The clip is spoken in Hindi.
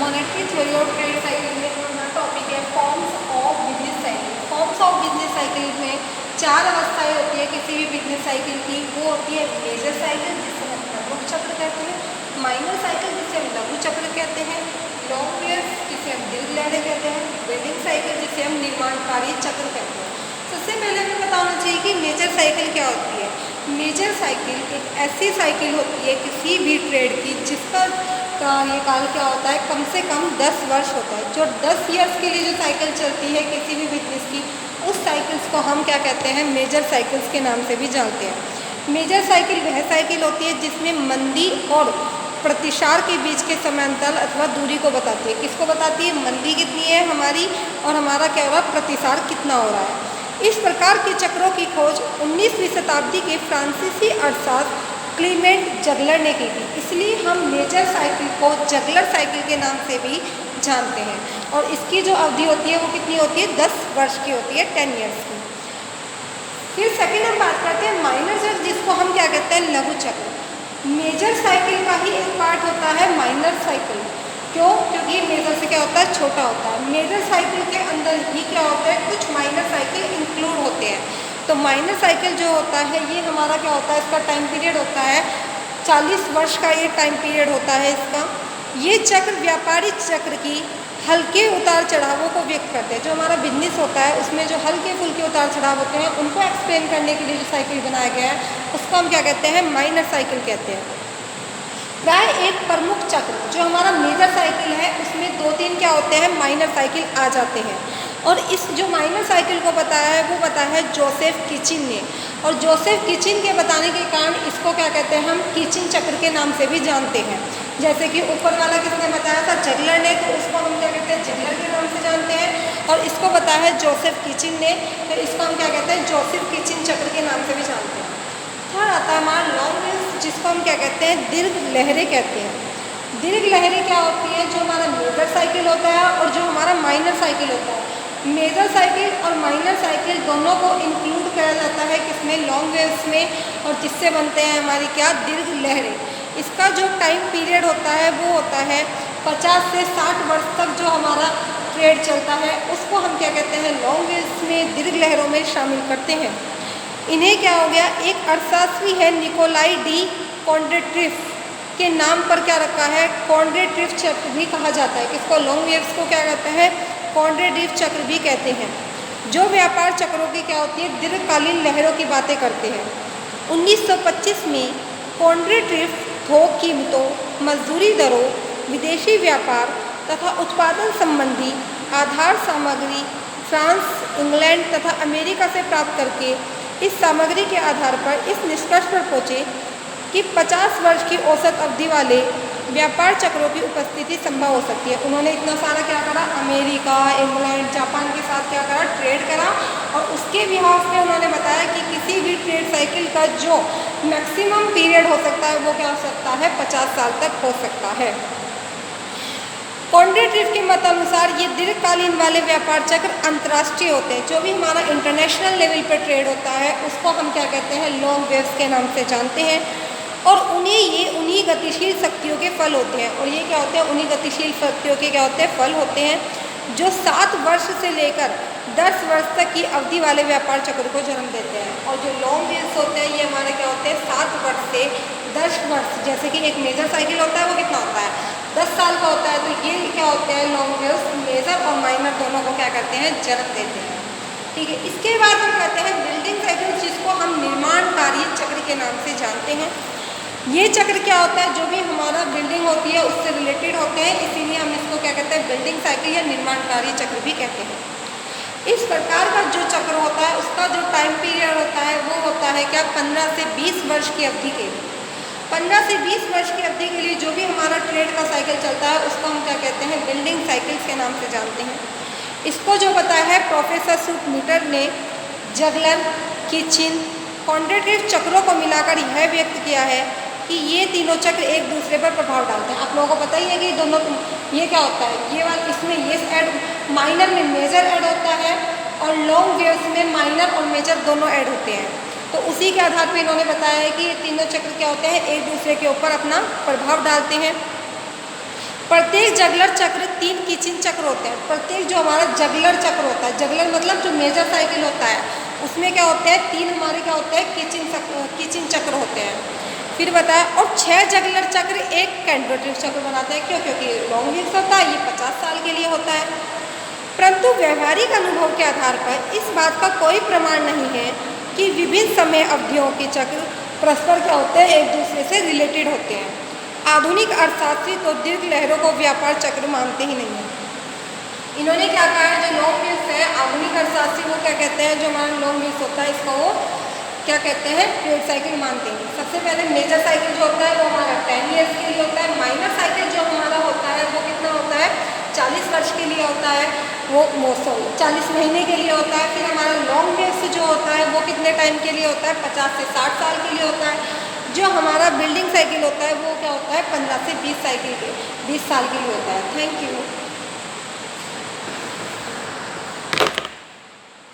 मॉनेटरी थ्योरी और ट्रेड साइकिल में हमारा टॉपिक है forms of business cycle. Forms of business cycle में चार अवस्थाएं होती है किसी भी बिजनेस साइकिल की। वो होती है मेजर साइकिल जिसे हम प्रमुख चक्र कहते हैं, माइनर साइकिल जिसे हम लघु चक्र कहते हैं, लॉन्ग पीरियड जिसे हम दीर्घ लहरें कहते हैं, बिल्डिंग साइकिल जिसे हम निर्माण कार्य चक्र कहते हैं। सबसे पहले हमें बताना चाहिए कि मेजर साइकिल क्या होती है। मेजर साइकिल एक ऐसी साइकिल होती है किसी भी ट्रेड की जिसका कार्यकाल क्या होता है, कम से कम 10 वर्ष होता है। जो 10 ईयर्स के लिए जो साइकिल चलती है किसी भी बिजनेस की, उस साइकिल्स को हम क्या कहते हैं, मेजर साइकिल्स के नाम से भी जानते हैं। मेजर साइकिल वह साइकिल होती है जिसमें मंदी और प्रतिसार के बीच के समांतर अथवा दूरी को बताती है। किसको बताती है? मंदी कितनी है हमारी और हमारा क्या हो रहा है, प्रतिसार कितना हो रहा है। इस प्रकार के चक्रों की खोज 19वीं शताब्दी के फ्रांसीसी अर्थशास्त्री क्लीमेंट जगलर ने की थी। इसलिए हम मेजर साइकिल को जगलर साइकिल के नाम से भी जानते हैं। और इसकी जो अवधि होती है वो कितनी होती है, 10 वर्ष की होती है, 10 ईयर्स की। फिर सेकेंड हम बात करते हैं माइनर चक्र, जिसको हम क्या कहते हैं, लघु चक्र। मेजर साइकिल का ही एक पार्ट होता है माइनर साइकिल। क्यों? क्योंकि ये मेजर से क्या होता है, छोटा होता है। मेजर साइकिल के अंदर ही क्या होता है, कुछ माइनर साइकिल इंक्लूड होते हैं। तो माइनर साइकिल जो होता है ये हमारा क्या होता है, इसका टाइम पीरियड होता है 40 वर्ष का, ये टाइम पीरियड होता है इसका। ये चक्र व्यापारिक चक्र की हल्के उतार चढ़ावों को व्यक्त करते हैं। जो हमारा बिजनेस होता है उसमें जो हल्के फुल्के उतार चढ़ाव होते हैं उनको एक्सप्लेन करने के लिए जो साइकिल बनाया गया है उसको हम क्या कहते हैं, माइनर साइकिल कहते हैं। प्राय एक प्रमुख चक्र जो हमारा मेजर साइकिल है उसमें 2-3 क्या होते हैं, माइनर साइकिल आ जाते हैं। और इस जो माइनर साइकिल को बताया है वो बताया है जोसेफ किचिन ने। और जोसेफ किचिन के बताने के कारण इसको क्या कहते हैं, हम किचिन चक्र के नाम से भी जानते हैं। जैसे कि ऊपर वाला किसने बताया था, जगलर ने, तो उसको हम क्या कहते हैं, जगलर के नाम से जानते हैं। और इसको बताया है जोसेफ किचिन ने, तो इसको हम क्या कहते हैं, जोसेफ किचिन चक्र के नाम से भी जानते हैं। थर्ड आता है हमारा लॉन्ग रेंज, जिसको हम क्या कहते हैं, दीर्घ लहरें कहते हैं। दीर्घ लहरें क्या होती है, जो हमारा मेजर साइकिल होता है और जो हमारा माइनर साइकिल होता है। मेजर साइकिल और माइनर साइकिल दोनों को इंक्लूड किया जाता है किसमें, लॉन्ग वेव्स में, और जिससे बनते हैं हमारी क्या, दीर्घ लहरें। इसका जो टाइम पीरियड होता है वो होता है 50 से 60 वर्ष तक जो हमारा ट्रेड चलता है उसको हम क्या कहते हैं, लॉन्ग वेव्स में, दीर्घ लहरों में शामिल करते हैं। इन्हें क्या हो गया, एक अर्थशास्त्री है निकोलाई डी कॉन्ड्रेट्रिफ के नाम पर क्या रखा है, कॉन्ड्रेट्रिफ चक्र भी कहा जाता है। किसको, लॉन्ग वेव्स को क्या कहते हैं, कॉन्ड्रेट्रिफ चक्र भी कहते हैं। जो व्यापार चक्रों की क्या होती है, दीर्घकालीन लहरों की बातें करते हैं। 1925 में कॉन्ड्रेट्रिफ थोक कीमतों, मजदूरी दरों, विदेशी व्यापार तथा उत्पादन संबंधी आधार सामग्री फ्रांस, इंग्लैंड तथा अमेरिका से प्राप्त करके इस सामग्री के आधार पर इस निष्कर्ष पर पहुँचे कि 50 वर्ष की औसत अवधि वाले व्यापार चक्रों की उपस्थिति संभव हो सकती है। उन्होंने इतना सारा क्या करा, अमेरिका, इंग्लैंड, जापान के साथ क्या करा, ट्रेड करा। और उसके बिहाफ में उन्होंने बताया कि किसी भी ट्रेड साइकिल का जो मैक्सिमम पीरियड हो सकता है वो क्या हो सकता है, 50 साल तक हो सकता है। कॉन्ड्रेट्रिफ के मत अनुसार ये दीर्घकालीन वाले व्यापार चक्र अंतर्राष्ट्रीय होते हैं। जो भी हमारा इंटरनेशनल लेवल पर ट्रेड होता है उसको हम क्या कहते हैं, लॉन्ग वेव्स के नाम से जानते हैं। और उन्हीं गतिशील शक्तियों के फल होते हैं। और ये क्या होते हैं, उन्हीं गतिशील शक्तियों के क्या होते हैं, फल होते हैं, जो 7 वर्ष से लेकर 10 वर्ष तक की अवधि वाले व्यापार चक्र को जन्म देते हैं। और जो लॉन्ग वेव्स होते हैं ये हमारे क्या होते हैं, 7 वर्ष से 10 वर्ष। जैसे कि एक मेजर साइकिल होता है वो कितना होता है, 10 साल का होता है। तो ये क्या होते हैं, लॉन्ग वेव्स मेजर और माइनर दोनों को क्या करते हैं, जन्म देते हैं। ठीक है, इसके बाद हम कहते हैं बिल्डिंग साइकिल, जिसको हम निर्माण कार्य चक्र के नाम से जानते हैं। ये चक्र क्या होता है, जो भी हमारा बिल्डिंग होती है उससे रिलेटेड होते हैं, इसीलिए हम इसको क्या कहते हैं, बिल्डिंग साइकिल या निर्माणकारी चक्र भी कहते हैं। इस प्रकार का जो चक्र होता है उसका जो टाइम पीरियड होता है वो होता है क्या, 15 से 20 वर्ष की अवधि के लिए। 15 से 20 वर्ष की अवधि के लिए जो भी हमारा ट्रेड का साइकिल चलता है उसको हम क्या कहते हैं, बिल्डिंग साइकिल्स के नाम से जानते हैं। इसको जो बताया है प्रोफेसर सुटमीटर ने जगलर, किचिन, कॉन्ड्रेट्रिफ चक्रों को मिलाकर यह व्यक्त किया है कि ये तीनों चक्र एक दूसरे पर प्रभाव डालते हैं। आप लोगों को पता ही है कि दोनों, ये क्या होता है, ये वाला इसमें ये ऐड, माइनर में मेजर ऐड होता है और लॉन्ग वेव्स में माइनर और मेजर दोनों ऐड होते हैं। तो उसी के आधार पर इन्होंने बताया है कि ये तीनों चक्र क्या होते हैं, एक दूसरे के ऊपर अपना प्रभाव डालते हैं। प्रत्येक जगलर चक्र 3 किचिन चक्र होते हैं। प्रत्येक जो हमारा जगलर चक्र होता है, जगलर मतलब जो मेजर साइकिल होता है, उसमें क्या होते हैं, 3 हमारे क्या होते हैं, किचिन चक्र होते हैं। फिर बताया, और 6 जगलर चक्र एक कैंड्रोटिक चक्र बनाते हैं। क्यों? क्योंकि लॉन्ग व्हील्स होता है, ये 50 साल के लिए होता है। परंतु व्यवहारिक अनुभव के आधार पर इस बात का कोई प्रमाण नहीं है कि विभिन्न समय अवधियों के चक्र परस्पर क्या होते हैं, एक दूसरे से रिलेटेड होते हैं। आधुनिक अर्थशास्त्री तो दीर्घ लहरों को व्यापार चक्र मानते ही नहीं है। इन्होंने क्या कहा है, जो लॉन्ग व्हील्स है, आधुनिक अर्थशास्त्री वो क्या कहते हैं, जो हमारा लॉन्ग व्हील्स होता है इसका वो क्या कहते हैं, ट्रेड साइकिल मानते हैं। सबसे पहले मेजर साइकिल जो होता है वो हमारा 10 ईयर्स के लिए होता है। माइनर साइकिल जो हमारा होता है वो कितना होता है, 40 वर्ष के लिए होता है, वो 40 महीने के लिए होता है। फिर हमारा लॉन्ग व्हील्स जो होता है वो कितने टाइम के लिए होता है, 50 से 60 साल के लिए होता है। जो हमारा बिल्डिंग साइकिल होता है वो क्या होता है, 15 से 20 साल के लिए होता है। Thank you.